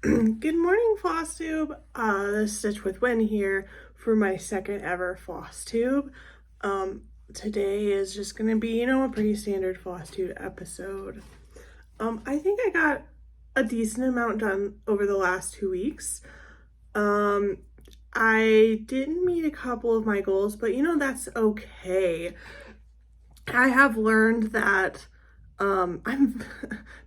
Good morning, Flosstube. This is Stitch with Win here for my second ever Flosstube. Today is just gonna be, a pretty standard Flosstube episode. I think I got a decent amount done over the last 2 weeks. I didn't meet a couple of my goals, but that's okay. I have learned that I'm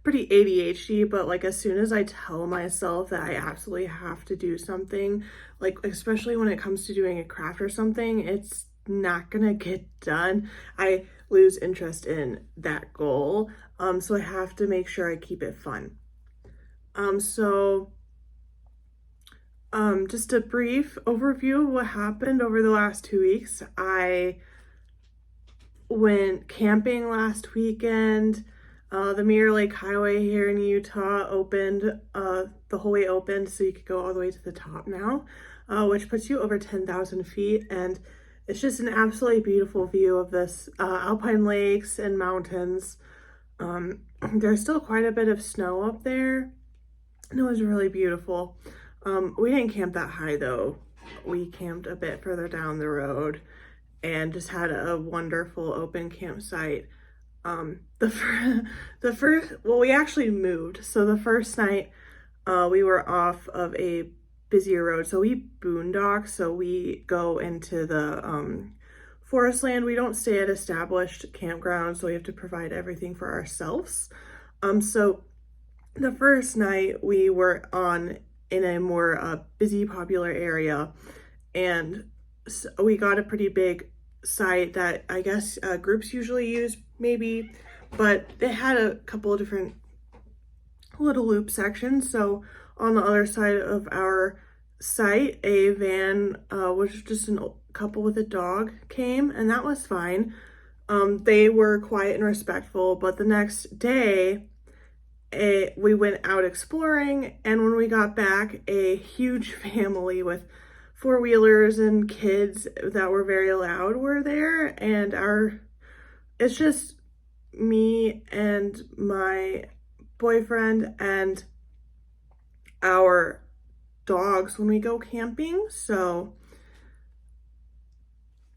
pretty ADHD, but like as soon as I tell myself that I absolutely have to do something, like especially when it comes to doing a craft or something, it's not gonna get done. I lose interest in that goal. So I have to make sure I keep it fun. So just a brief overview of what happened over the last 2 weeks. I went camping last weekend. The Mirror Lake Highway here in Utah opened, the whole way opened, so you could go all the way to the top now, which puts you over 10,000 feet. And it's just an absolutely beautiful view of this alpine lakes and mountains. There's still quite a bit of snow up there, and it was really beautiful. We didn't camp that high though. We camped a bit further down the road and just had a wonderful open campsite. We actually moved. So the first night, we were off of a busier road. So we boondock. So we go into the forest land. We don't stay at established campgrounds. So we have to provide everything for ourselves. So the first night we were in a more busy, popular area, and so we got a pretty big site that I guess groups usually use, maybe, but they had a couple of different little loop sections. So on the other side of our site, a van, which just a couple with a dog, came, and that was fine. They were quiet and respectful, but the next day, we went out exploring, and when we got back, a huge family with four-wheelers and kids that were very loud were there, and it's just me and my boyfriend and our dogs when we go camping. So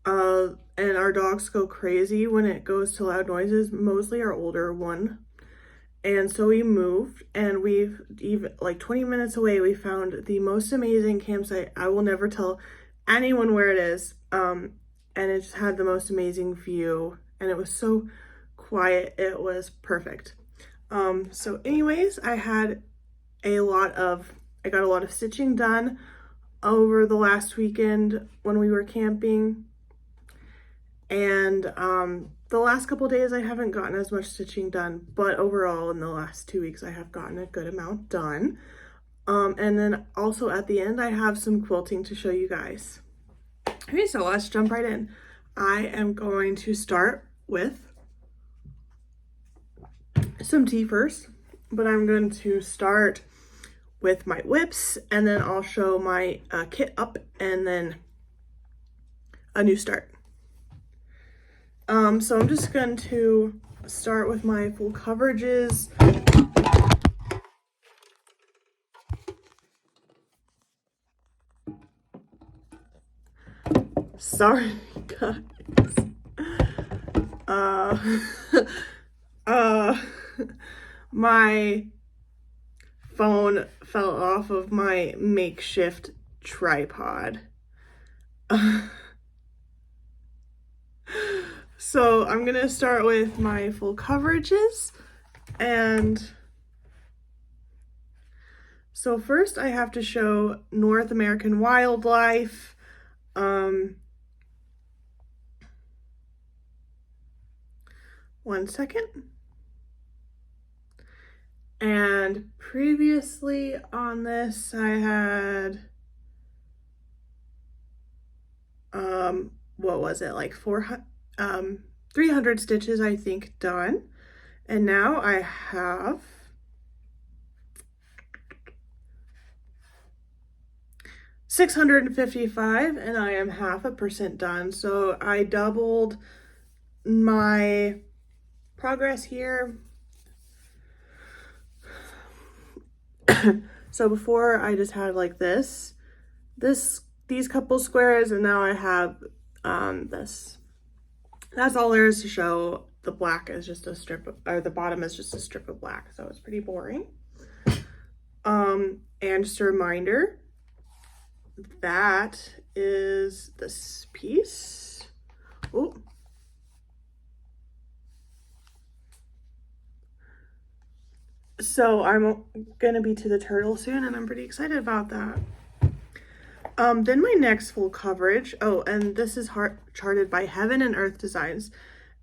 and our dogs go crazy when it goes to loud noises, mostly our older one. And so we moved, and we've even like 20 minutes away, we found the most amazing campsite. I will never tell anyone where it is. And it just had the most amazing view, and it was so quiet. It was perfect. So anyways, I got a lot of stitching done over the last weekend when we were camping. And the last couple days I haven't gotten as much stitching done, but overall in the last 2 weeks I have gotten a good amount done. And then also at the end I have some quilting to show you guys. Okay, so let's jump right in. I am going to start with some tea first, but I'm going to start with my WIPS, and then I'll show my kit up, and then a new start. So I'm just going to start with my full coverages. Sorry, guys. My phone fell off of my makeshift tripod. So I'm gonna start with my full coverages, and so first I have to show North American wildlife. One second. And previously on this I had what was it, like 300 stitches I think done, and now I have 655, and I am 0.5% done. So I doubled my progress here. So before I just had like these couple squares, and now I have this. That's all there is to show. The black is just a strip of, or the bottom is just a strip of black, so it's pretty boring. And just a reminder, that is this piece. Oh. So I'm gonna be to the turtle soon, and I'm pretty excited about that. Then my next full coverage, oh, and this is charted by Heaven and Earth Designs.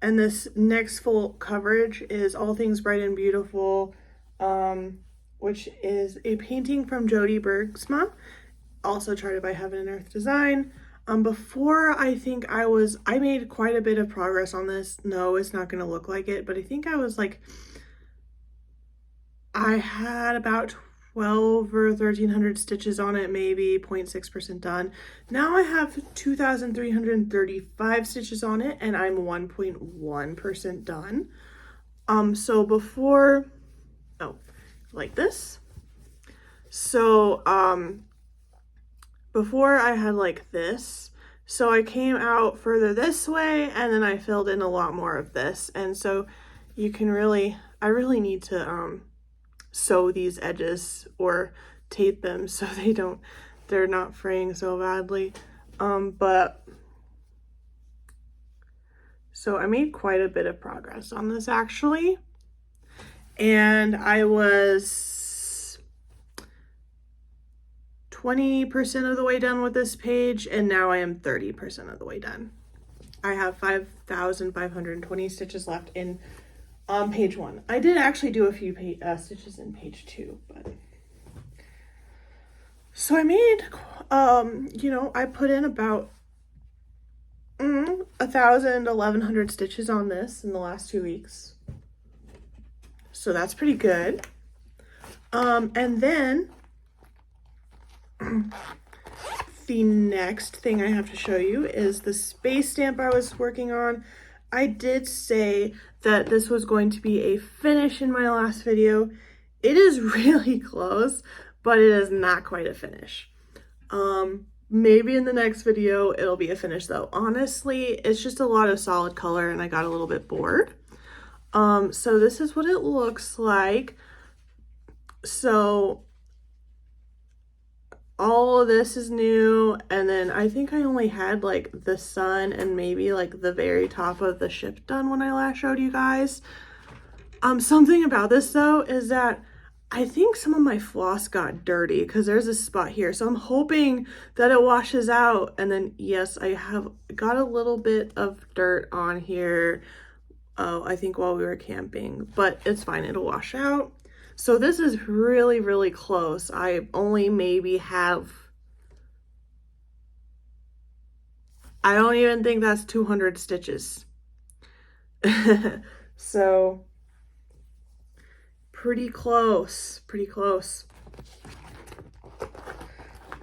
And this next full coverage is All Things Bright and Beautiful, which is a painting from Jody Bergsma, also charted by Heaven and Earth Design. Before, I think I made quite a bit of progress on this. No, it's not going to look like it, but I think I had about 12 or 1300 stitches on it, maybe 0.6% done. Now I have 2,335 stitches on it, and I'm 1.1% done. So before, oh, like this. So, before I had like this, so I came out further this way, and then I filled in a lot more of this. And so you can I really need to, sew these edges or tape them so they're not fraying so badly. But so I made quite a bit of progress on this actually, and I was 20% of the way done with this page, and now I am 30% of the way done. I have 5,520 stitches left in page 1. I did actually do a few stitches in page 2, but so I made, I put in about 1,100 stitches on this in the last 2 weeks, so that's pretty good. And then the next thing I have to show you is the space stamp I was working on. I did say that this was going to be a finish in my last video. It is really close, but it is not quite a finish. Maybe in the next video it'll be a finish though. Honestly, it's just a lot of solid color and I got a little bit bored. So this is what it looks like. So all of this is new, and then I think I only had like the sun and maybe like the very top of the ship done when I last showed you guys. Something about this though is that I think some of my floss got dirty because there's a spot here, so I'm hoping that it washes out. And then yes, I have got a little bit of dirt on here, I think while we were camping, but it's fine, it'll wash out. So this is really, really close. I only maybe have, I don't even think that's 200 stitches. So pretty close, pretty close.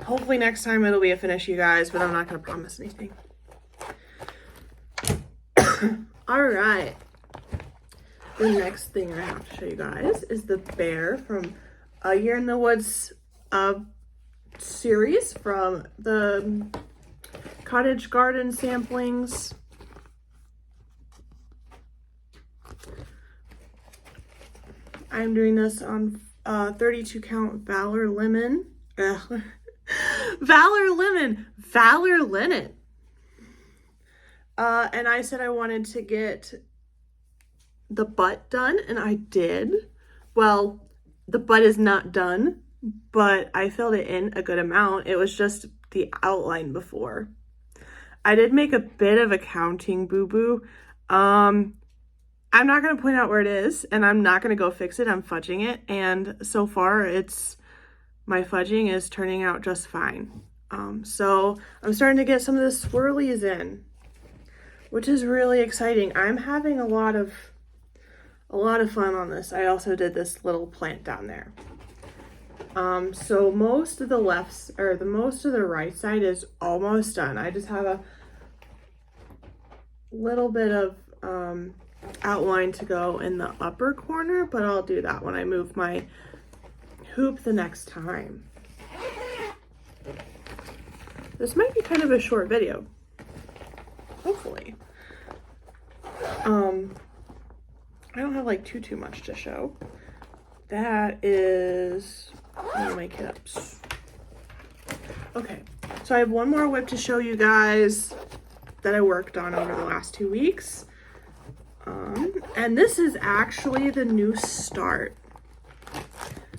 Hopefully next time it'll be a finish, you guys, but I'm not gonna promise anything. All right. The next thing I have to show you guys is the bear from A Year in the Woods series from the Cottage Garden Samplings. I'm doing this on 32 count Valor Lemon. Valor Lemon! Valor Linen! And I said I wanted to get the butt done, and I did. Well, the butt is not done, but I filled it in a good amount. It was just the outline before. I did make a bit of a counting boo-boo. I'm not going to point out where it is, and I'm not going to go fix it. I'm fudging it, and so far my fudging is turning out just fine. So I'm starting to get some of the swirlies in, which is really exciting. I'm having a lot of fun on this. I also did this little plant down there. So most of the most of the right side is almost done. I just have a little bit of outline to go in the upper corner, but I'll do that when I move my poop the next time. This might be kind of a short video, hopefully. I don't have like too much to show. That is one of my kit-ups. Okay, so I have one more WIP to show you guys that I worked on over the last 2 weeks. And this is actually the new start.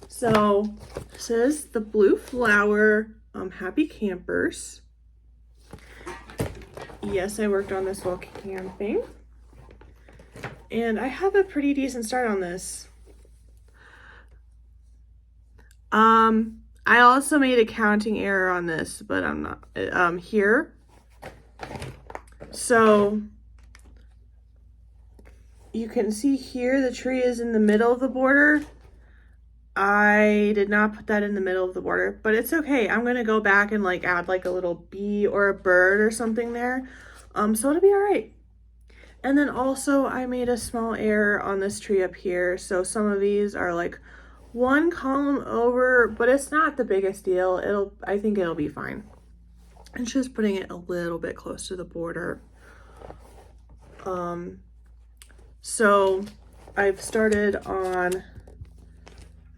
So this is the Blue Flower Happy Campers. Yes, I worked on this while camping. And I have a pretty decent start on this. I also made a counting error on this, but I'm not here. So you can see here the tree is in the middle of the border. I did not put that in the middle of the border, but it's okay. I'm gonna go back and like add like a little bee or a bird or something there. So it'll be all right. And then also I made a small error on this tree up here. So some of these are like one column over, but it's not the biggest deal. I think it'll be fine. It's just putting it a little bit close to the border. So I've started on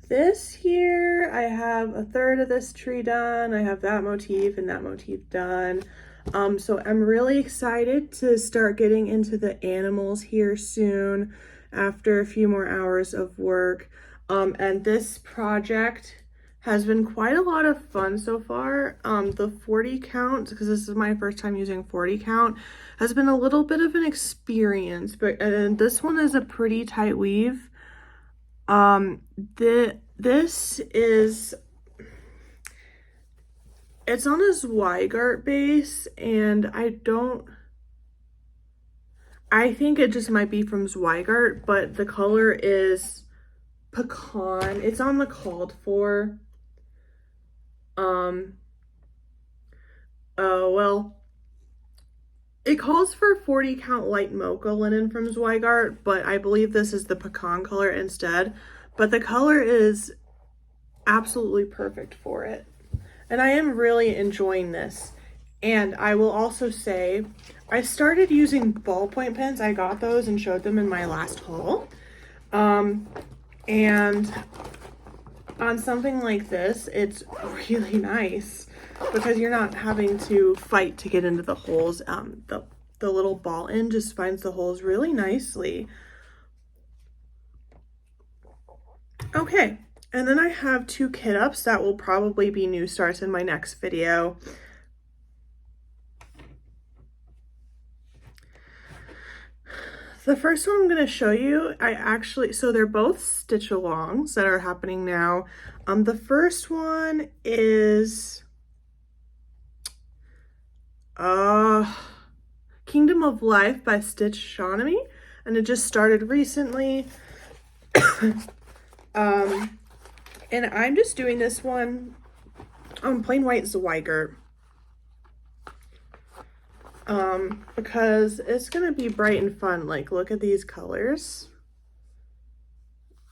this here. I have a third of this tree done. I have that motif and that motif done. So I'm really excited to start getting into the animals here soon after a few more hours of work. And this project has been quite a lot of fun so far. The 40 count, because this is my first time using 40 count, has been a little bit of an experience, but this one is a pretty tight weave. This is, it's on a Zweigart base, and I think it just might be from Zweigart, but the color is pecan. It's on the called for. Well, it calls for 40 count light mocha linen from Zweigart, but I believe this is the pecan color instead. But the color is absolutely perfect for it. And I am really enjoying this. And I will also say, I started using ballpoint pens. I got those and showed them in my last haul. And on something like this, it's really nice because you're not having to fight to get into the holes. The little ball end just finds the holes really nicely. Okay, and then I have 2 kit ups that will probably be new starts in my next video. The first one I'm going to show you, so they're both stitch alongs that are happening now. The first one is Kingdom of Life by Stitch Shawnee, and it just started recently. And I'm just doing this one on plain white Zweigart. Because it's gonna be bright and fun. Like, look at these colors.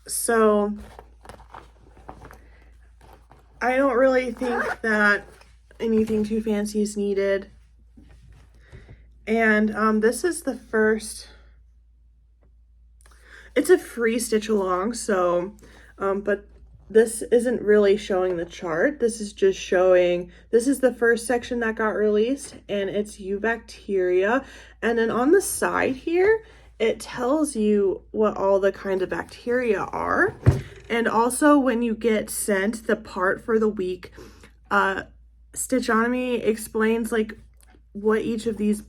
So I don't really think that anything too fancy is needed. And this is the first, it's a free stitch along, so but this isn't really showing the chart. This is just showing, this is the first section that got released, and it's eubacteria. And then on the side here, it tells you what all the kinds of bacteria are. And also when you get sent the part for the week, Stitchonomy explains like what each of these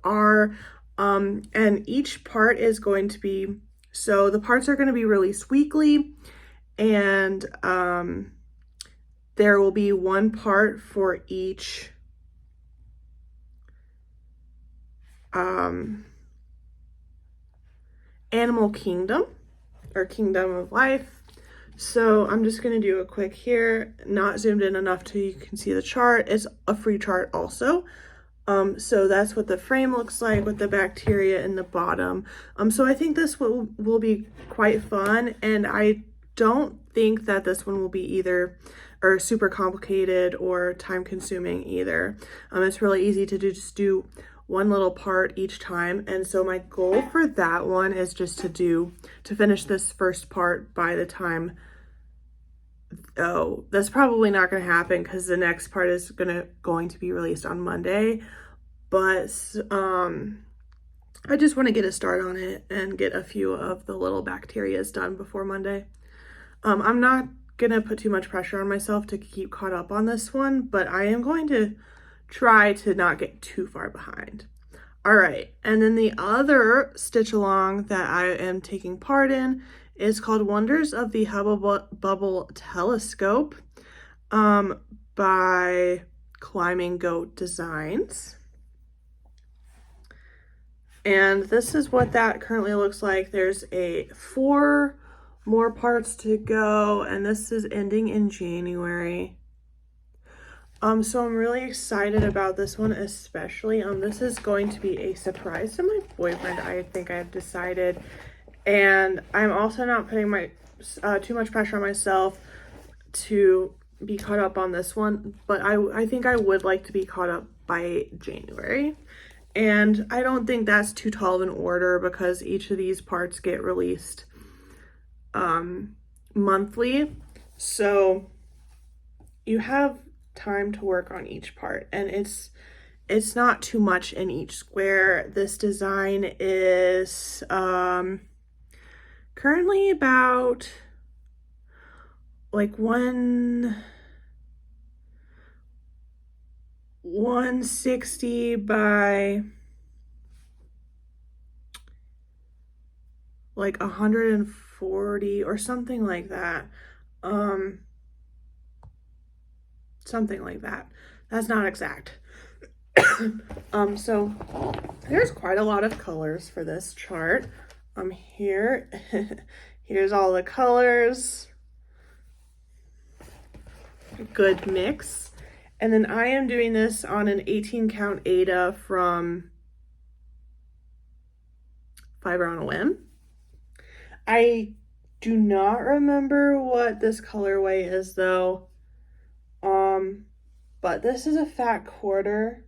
are. And each part is going to be, so the parts are going to be released weekly. And there will be one part for each animal kingdom or kingdom of life. So I'm just going to do a quick here, not zoomed in enough till you can see the chart. It's a free chart also. So that's what the frame looks like with the bacteria in the bottom. So I think this will be quite fun, and I don't think that this one will be either or super complicated or time consuming either. It's really easy to just do one little part each time. And so my goal for that one is just to finish this first part by the time, oh, that's probably not going to happen because the next part is going to be released on Monday. But I just want to get a start on it and get a few of the little bacterias done before Monday. I'm not gonna put too much pressure on myself to keep caught up on this one, but I am going to try to not get too far behind. All right, and then the other stitch along that I am taking part in is called Wonders of the Hubble Bubble Telescope by Climbing Goat Designs. And this is what that currently looks like. There's 4 more parts to go, and this is ending in January. So I'm really excited about this one, especially. This is going to be a surprise to my boyfriend, I think I've decided. And I'm also not putting too much pressure on myself to be caught up on this one, but I think I would like to be caught up by January. And I don't think that's too tall of an order because each of these parts get released monthly. So you have time to work on each part, and it's not too much in each square. This design is currently about like 160 by like 140 or something like that. Something like that. That's not exact. So there's quite a lot of colors for this chart. Here's all the colors. Good mix. And then I am doing this on an 18 count Aida from Fiber on a Whim. I do not remember what this colorway is though. But this is a fat quarter.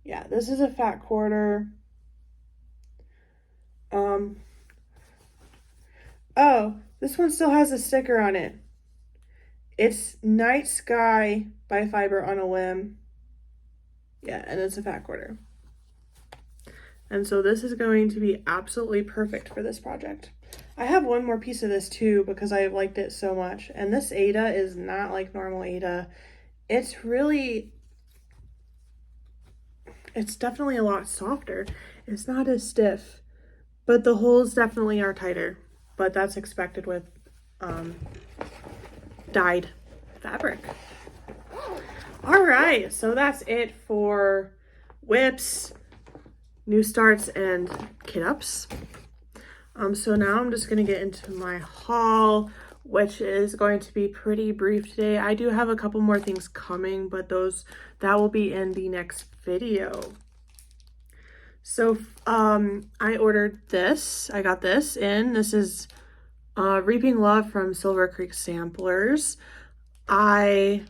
Yeah, this is a fat quarter. Oh, this one still has a sticker on it. It's Night Sky by Fiber on a Whim. Yeah, and it's a fat quarter. And so this is going to be absolutely perfect for this project. I have one more piece of this too because I liked it so much. And this Aida is not like normal Aida. It's definitely a lot softer. It's not as stiff, but the holes definitely are tighter. But that's expected with dyed fabric. All right, so that's it for WIPS, new starts, and kit ups. So now I'm just gonna get into my haul, which is going to be pretty brief today. I do have a couple more things coming, but that will be in the next video. So I ordered this. I got this in. This is Reaping Love from Silver Creek Samplers. I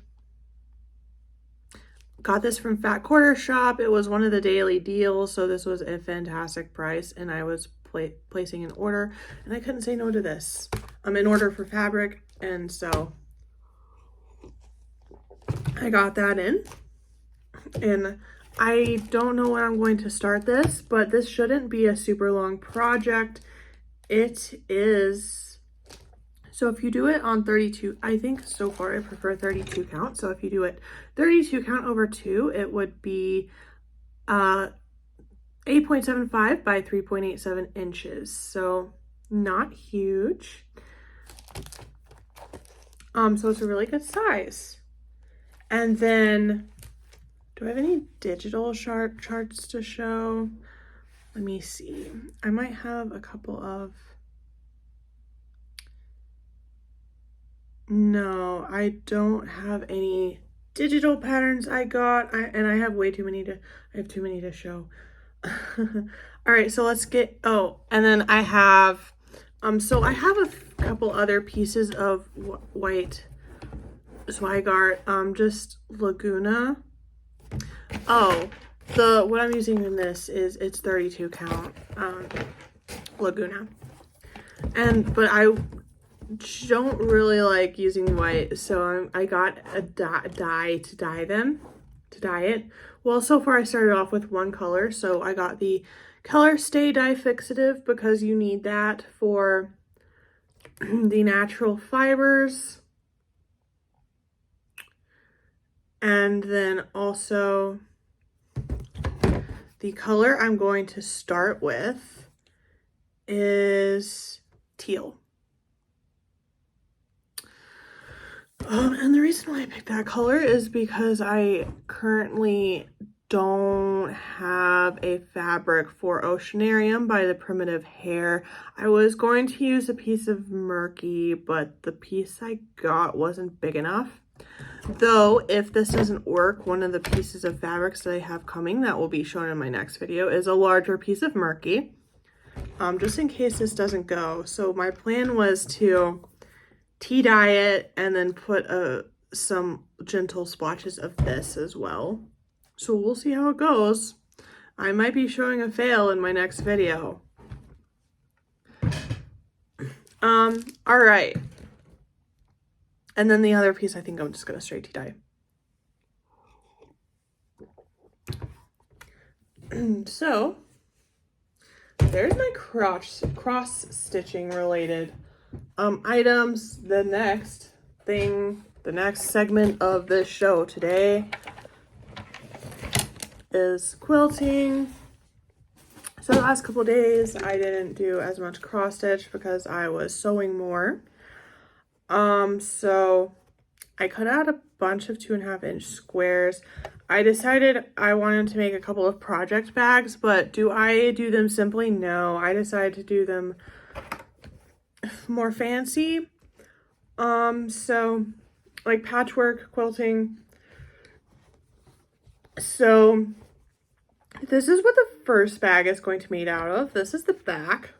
got this from Fat Quarter Shop. It was one of the daily deals, so this was a fantastic price, and I was placing an order, and I couldn't say no to this. I'm in order for fabric, and so I got that in. And I don't know when I'm going to start this, but this shouldn't be a super long project. It is, so if you do it on 32, I think so far I prefer 32 count. So if you do it 32 count over 2, it would be 8.75 by 3.87 inches. So not huge. So it's a really good size. And then, do I have any digital charts to show? Let me see. I might have a couple of, no, I don't have any digital patterns I got. And I have way too many I have too many to show. All right, so let's get, oh, and then I have So I have a couple other pieces of white Zweigart, just Laguna. Oh, what I'm using in this is it's 32 count Laguna. But I don't really like using white, so I got a dye to dye it. Well, so far I started off with one color, so I got the Color Stay Dye Fixative because you need that for the natural fibers. And then also the color I'm going to start with is teal. And the reason why I picked that color is because I currently don't have a fabric for Oceanarium by the Primitive Hair. I was going to use a piece of Murky, but the piece I got wasn't big enough. Though, if this doesn't work, one of the pieces of fabrics that I have coming that will be shown in my next video is a larger piece of Murky, just in case this doesn't go. So my plan was to tea dye it and then put some gentle splotches of this as well. So we'll see how it goes. I might be showing a fail in my next video. All right. And then the other piece, I think I'm just gonna straight tea dye. So there's my cross stitching related items. The next segment of this show today is quilting. So the last couple days I didn't do as much cross stitch because I was sewing more. So I cut out a bunch of 2.5-inch squares. I decided I wanted to make a couple of project bags, but do I do them simply? No, I decided to do them more fancy. So like patchwork quilting. So this is what the first bag is going to be made out of. This is the back.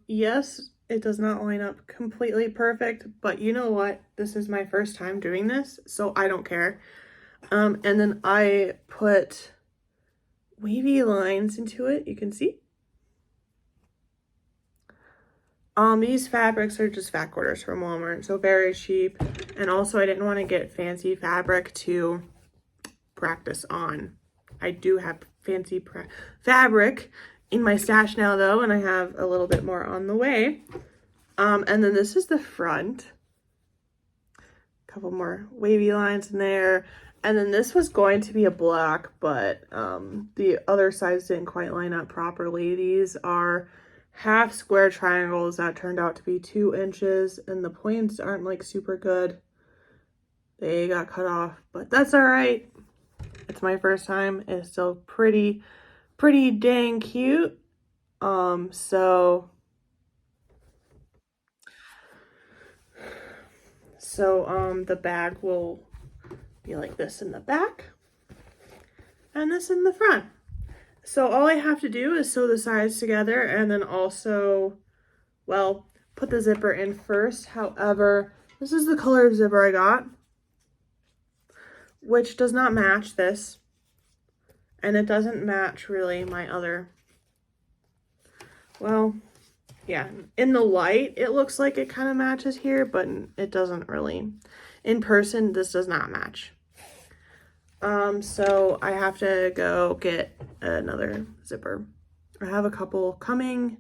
Yes, it does not line up completely perfect, but you know what? This is my first time doing this, so I don't care. And then I put wavy lines into it, you can see. These fabrics are just fat quarters from Walmart, so very cheap. And also I didn't want to get fancy fabric to practice on. I do have fancy fabric in my stash now though, and I have a little bit more on the way. And then this is the front. A couple more wavy lines in there. And then this was going to be a black, but the other sides didn't quite line up properly. These are half square triangles that turned out to be 2 inches, and the points aren't like super good. They got cut off, but that's all right. It's my first time. It's still pretty dang cute. So the bag will be like this in the back and this in the front. So all I have to do is sew the sides together and then also, well, put the zipper in first. However, this is the color of zipper I got, which does not match this. And it doesn't match really my other, well, yeah, in the light, it looks like it kind of matches here, but it doesn't really. In person, this does not match. So I have to go get another zipper. I have a couple coming,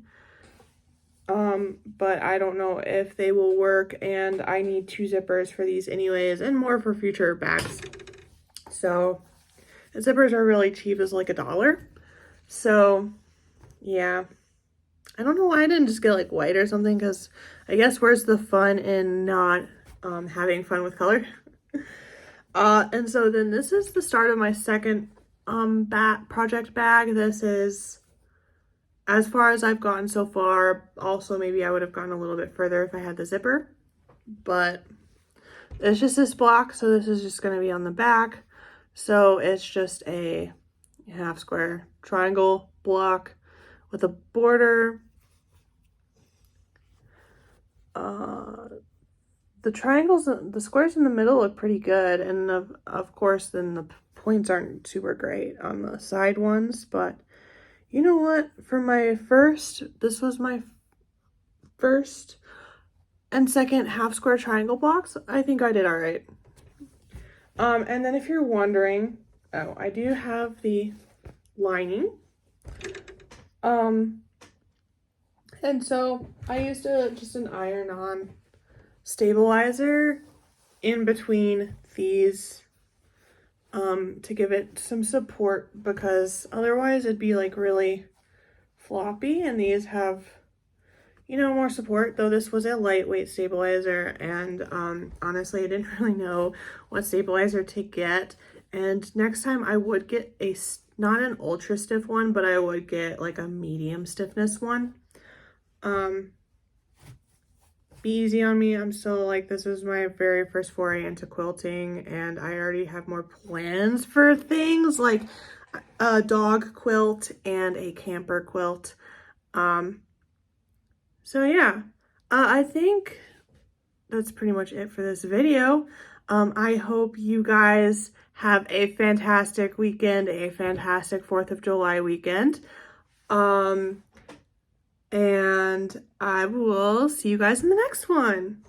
but I don't know if they will work, and I need 2 zippers for these anyways, and more for future bags. So the zippers are really cheap, as like $1. So yeah, I don't know why I didn't just get like white or something, because I guess where's the fun in not having fun with color? And so then this is the start of my second project bag. This is as far as I've gotten so far. Also, maybe I would have gone a little bit further if I had the zipper, but it's just this block, so this is just going to be on the back. So it's just a half square triangle block. with a border. The triangles, the squares in the middle look pretty good, and of course then the points aren't super great on the side ones, but you know what, for my first, this was my first and second half square triangle blocks, I think I did all right. And then if you're wondering, oh, I do have the lining. And so I used just an iron-on stabilizer in between these to give it some support, because otherwise it'd be like really floppy, and these have, you know, more support, though this was a lightweight stabilizer, and honestly I didn't really know what stabilizer to get, and next time I would get a, not an ultra stiff one, but I would get like a medium stiffness one. Be easy on me. I'm still like, this is my very first foray into quilting, and I already have more plans for things like a dog quilt and a camper quilt. So yeah, I think that's pretty much it for this video. I hope you guys have a fantastic weekend, a fantastic 4th of July weekend. And I will see you guys in the next one.